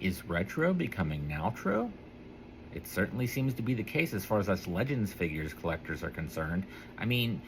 is retro becoming nowtro? It certainly seems to be the case as far as us Legends figures collectors are concerned. I mean,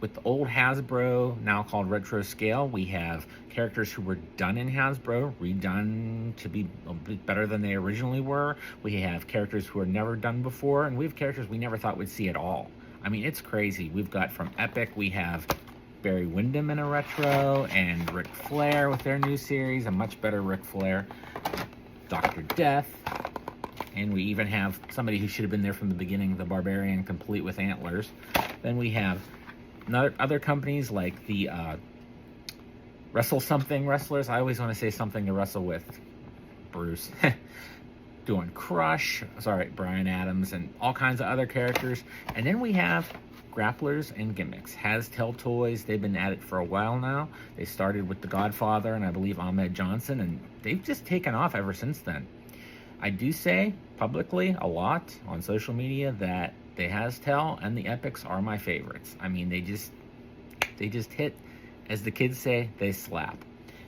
with the old Hasbro, now called Retro Scale, we have characters who were done in Hasbro, redone to be a bit better than they originally were. We have characters who were never done before, and we have characters we never thought we'd see at all. I mean, it's crazy. We've got from Epic, we have Barry Windham in a retro, and Ric Flair with their new series, a much better Ric Flair, Dr. Death, and we even have somebody who should have been there from the beginning, the Barbarian, complete with antlers. Then we have other companies like the Wrestle Something wrestlers. I always want to say something to wrestle with. Bruce. Doing Crush. Sorry, Brian Adams, and all kinds of other characters. And then we have Grapplers and Gimmicks. Hasttel Toys, they've been at it for a while now. They started with The Godfather and I believe Ahmed Johnson, and they've just taken off ever since then. I do say publicly a lot on social media that the Hasttel and the Epics are my favorites. I mean, they just hit, as the kids say, they slap.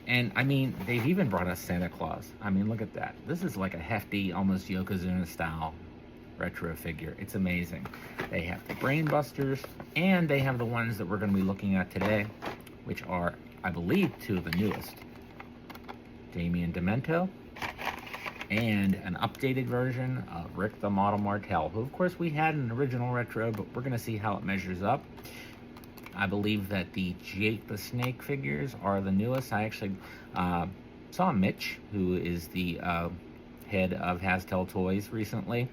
And I mean, they've even brought us Santa Claus. I mean, look at that. This is like a hefty, almost Yokozuna style retro figure. It's amazing. They have the Brain Busters, and they have the ones that we're going to be looking at today, which are, I believe, two of the newest. Damien Demento, and an updated version of Rick the Model Martel, who of course we had an original retro, but we're going to see how it measures up. I believe that the Jake the Snake figures are the newest. I actually saw Mitch, who is the head of Hasttel Toys, recently,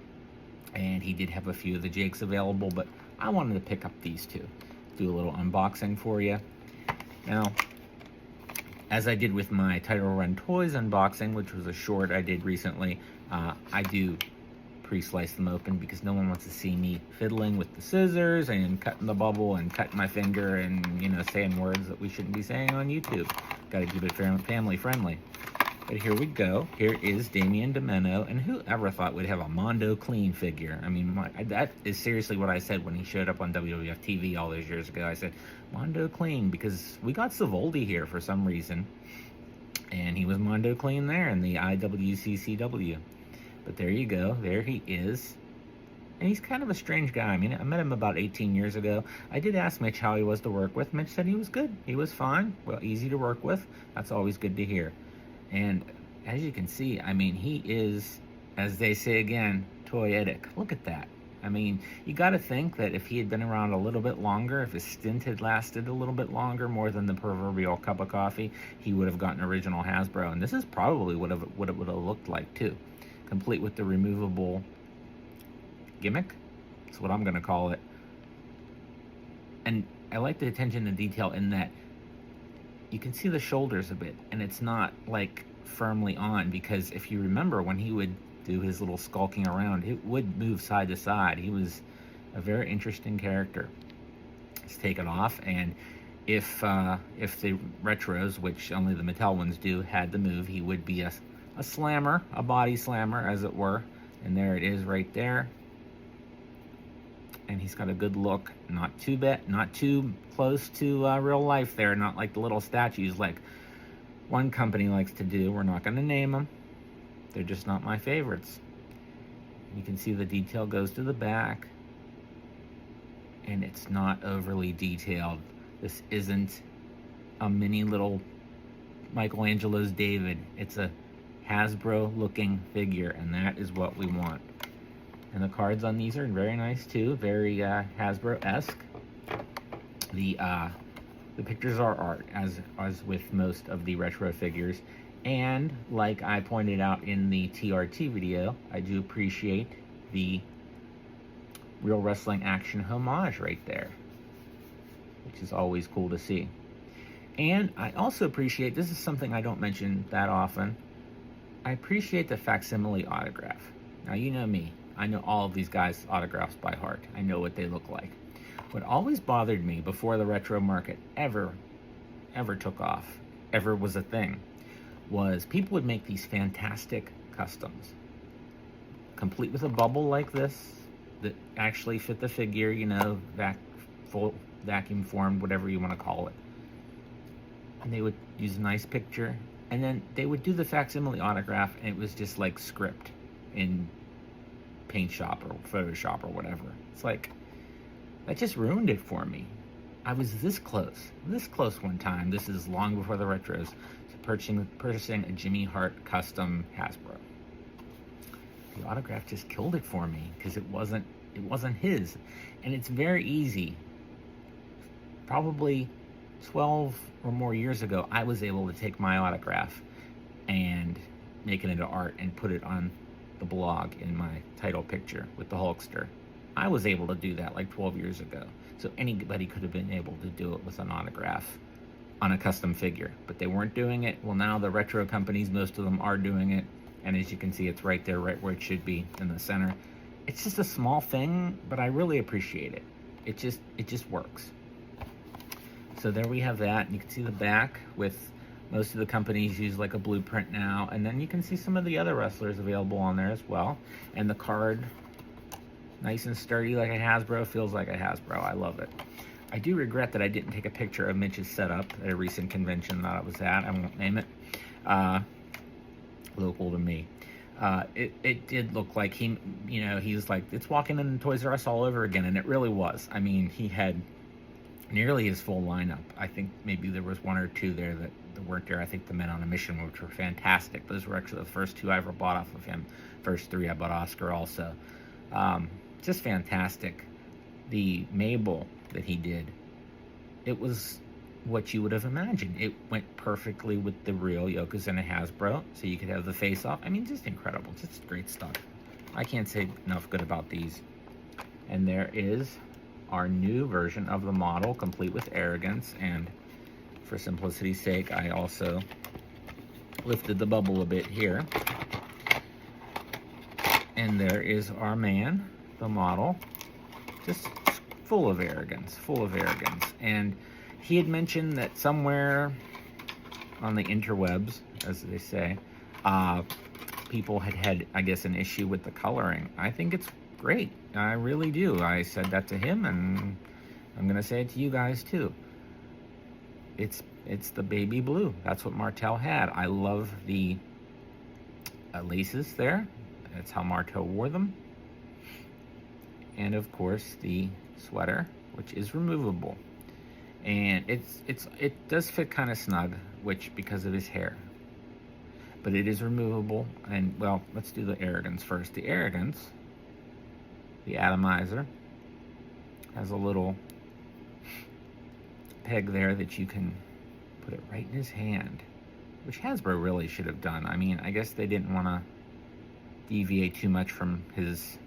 and he did have a few of the Jakes available, but I wanted to pick up these two, do a little unboxing for you. Now, as I did with my Title Run Toys unboxing, which was a short I did recently, I do pre-slice them open because no one wants to see me fiddling with the scissors and cutting the bubble and cutting my finger and, you know, saying words that we shouldn't be saying on YouTube. Got to keep it family friendly. But here we go. Here is Damien Demento, and who ever thought we'd have a Mondo Clean figure? I mean, that is seriously what I said when he showed up on WWF TV all those years ago. I said, Mondo Clean, because we got Savoldi here for some reason, and he was Mondo Clean there in the IWCCW. But there you go. There he is. And he's kind of a strange guy. I mean, I met him about 18 years ago. I did ask Mitch how he was to work with. Mitch said he was good. He was fine. Well, easy to work with. That's always good to hear. And as you can see, I mean, he is, as they say again, toyetic. Look at that. I mean, you got to think that if he had been around a little bit longer, if his stint had lasted a little bit longer, more than the proverbial cup of coffee, he would have gotten original Hasbro. And this is probably what it would have looked like, too. Complete with the removable gimmick. That's what I'm going to call it. And I like the attention to detail in that you can see the shoulders a bit, and it's not like firmly on, because if you remember when he would do his little skulking around, it would move side to side. He was a very interesting character. Let's take it off, and if the retros, which only the Mattel ones do, had the move, he would be a slammer, a body slammer, as it were. And there it is right there. And he's got a good look. Not too close to real life there. Not like the little statues like one company likes to do. We're not going to name them. They're just not my favorites. You can see the detail goes to the back. And it's not overly detailed. This isn't a mini little Michelangelo's David. It's a Hasbro looking figure, and that is what we want. And the cards on these are very nice too, very Hasbro-esque. The pictures are art, as with most of the retro figures. And like I pointed out in the TRT video, I do appreciate the Real Wrestling Action homage right there, which is always cool to see. And I also appreciate, this is something I don't mention that often, I appreciate the facsimile autograph. Now, you know me. I know all of these guys' autographs by heart. I know what they look like. What always bothered me before the retro market ever took off, ever was a thing, was people would make these fantastic customs, complete with a bubble like this that actually fit the figure, you know, full vacuum formed, whatever you want to call it. And they would use a nice picture And then they would do the facsimile autograph, and it was just like script in Paint Shop or Photoshop or whatever. It's like, that just ruined it for me. I was this close one time. This is long before the retros, to purchasing a Jimmy Hart custom Hasbro. The autograph just killed it for me because it wasn't his, and it's very easy. Probably 12 or more years ago, I was able to take my autograph and make it into art and put it on the blog in my title picture with the Hulkster. I was able to do that like 12 years ago. So anybody could have been able to do it with an autograph on a custom figure, but they weren't doing it. Well, now the retro companies, most of them are doing it. And as you can see, it's right there, right where it should be in the center. It's just a small thing, but I really appreciate it. It just works. So there we have that. You can see the back with most of the companies use like a blueprint now. And then you can see some of the other wrestlers available on there as well. And the card, nice and sturdy like a Hasbro, feels like a Hasbro. I love it. I do regret that I didn't take a picture of Mitch's setup at a recent convention that I was at. I won't name it. Local to me. It did look like he was like, it's walking in Toys R Us all over again, and it really was. I mean, he had nearly his full lineup. I think maybe there was one or two there that weren't there. I think the Men on a Mission, which were fantastic. Those were actually the first two I ever bought off of him. First three I bought Oscar also. Just fantastic. The Mabel that he did, it was what you would have imagined. It went perfectly with the real Yokozuna Hasbro, so you could have the face-off. I mean, just incredible. Just great stuff. I can't say enough good about these. And there is our new version of the model, complete with arrogance, and for simplicity's sake, I also lifted the bubble a bit here. And there is our man, the model, just full of arrogance. And he had mentioned that somewhere on the interwebs, as they say, people had, I guess, an issue with the coloring. I think it's great. I really do. I said that to him, and I'm going to say it to you guys, too. It's the baby blue. That's what Martel had. I love the laces there. That's how Martel wore them. And, of course, the sweater, which is removable. And it does fit kind of snug, which because of his hair. But it is removable. And, well, let's do the arrogance first. The arrogance, the atomizer, has a little peg there that you can put it right in his hand, which Hasbro really should have done. I mean, I guess they didn't want to deviate too much from his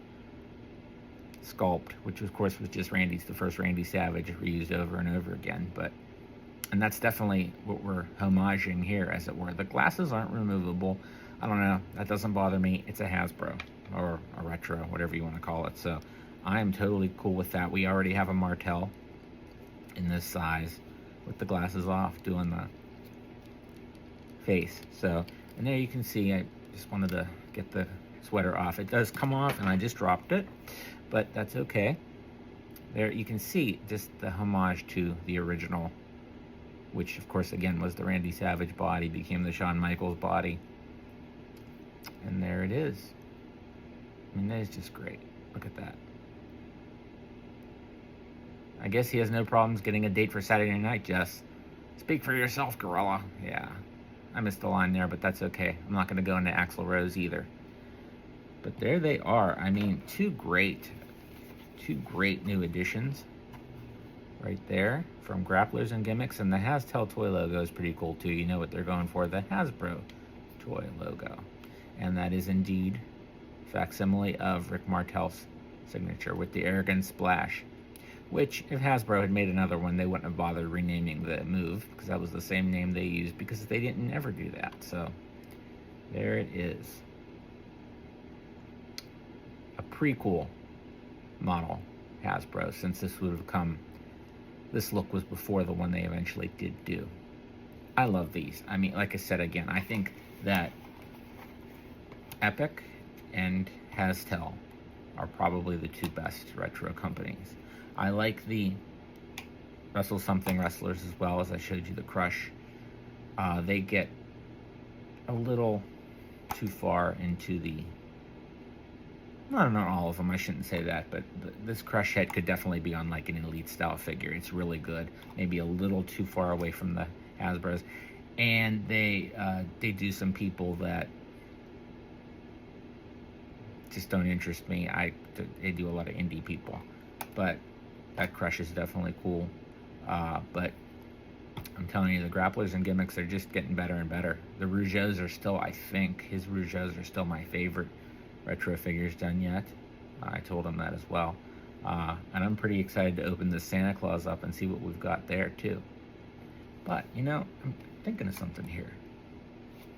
sculpt, which of course was just the first Randy Savage reused over and over again. And that's definitely what we're homaging here, as it were. The glasses aren't removable. I don't know. That doesn't bother me. It's a Hasbro or a retro, whatever you want to call it. So I am totally cool with that. We already have a Martel in this size with the glasses off doing the face. So, and there you can see, I just wanted to get the sweater off. It does come off, and I just dropped it, but that's okay. There you can see just the homage to the original, which of course again was the Randy Savage body, became the Shawn Michaels body. And there it is. I mean, that is just great. Look at that. I guess he has no problems getting a date for Saturday night, Jess. Speak for yourself, Gorilla. Yeah, I missed the line there, but that's okay. I'm not going to go into Axl Rose either. But there they are. I mean, two great new additions right there from Grapplers and Gimmicks. And the Hasttel toy logo is pretty cool too. You know what they're going for, the Hasbro toy logo. And that is indeed facsimile of Rick Martel's signature with the arrogant splash, which if Hasbro had made another one, they wouldn't have bothered renaming the move, because that was the same name they used, because they didn't ever do that. So there it is. A prequel model Hasbro, since this would have come, this look was before the one they eventually did do. I love these. I mean, like I said again, I think that Epic and Hasttel are probably the two best retro companies. I like the Wrestle Something wrestlers as well, as I showed you the Crush. They get a little too far into the... No, not all of them. I shouldn't say that, but this crush head could definitely be on like an elite style figure. It's really good. Maybe a little too far away from the Hasbros, and they do some people that just don't interest me. They do a lot of indie people, but that crush is definitely cool. But I'm telling you, the Grapplers and Gimmicks are just getting better and better. The Rougeaus are still, I think, his Rougeaus are still my favorite retro figures done yet. I told him that as well. And I'm pretty excited to open this Santa Claus up and see what we've got there too. But, you know, I'm thinking of something here.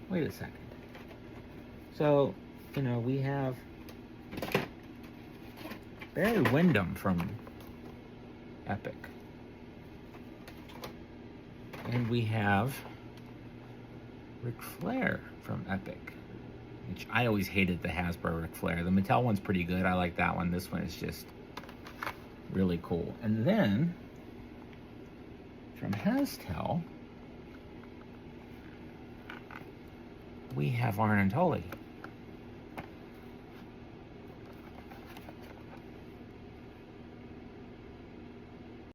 Wait a second. So, you know, we have Barry Windham from Epic. And we have Ric Flair from Epic, which I always hated the Hasbro Ric Flair. The Mattel one's pretty good. I like that one. This one is just really cool. And then from Hasttel, we have Arn and Tully.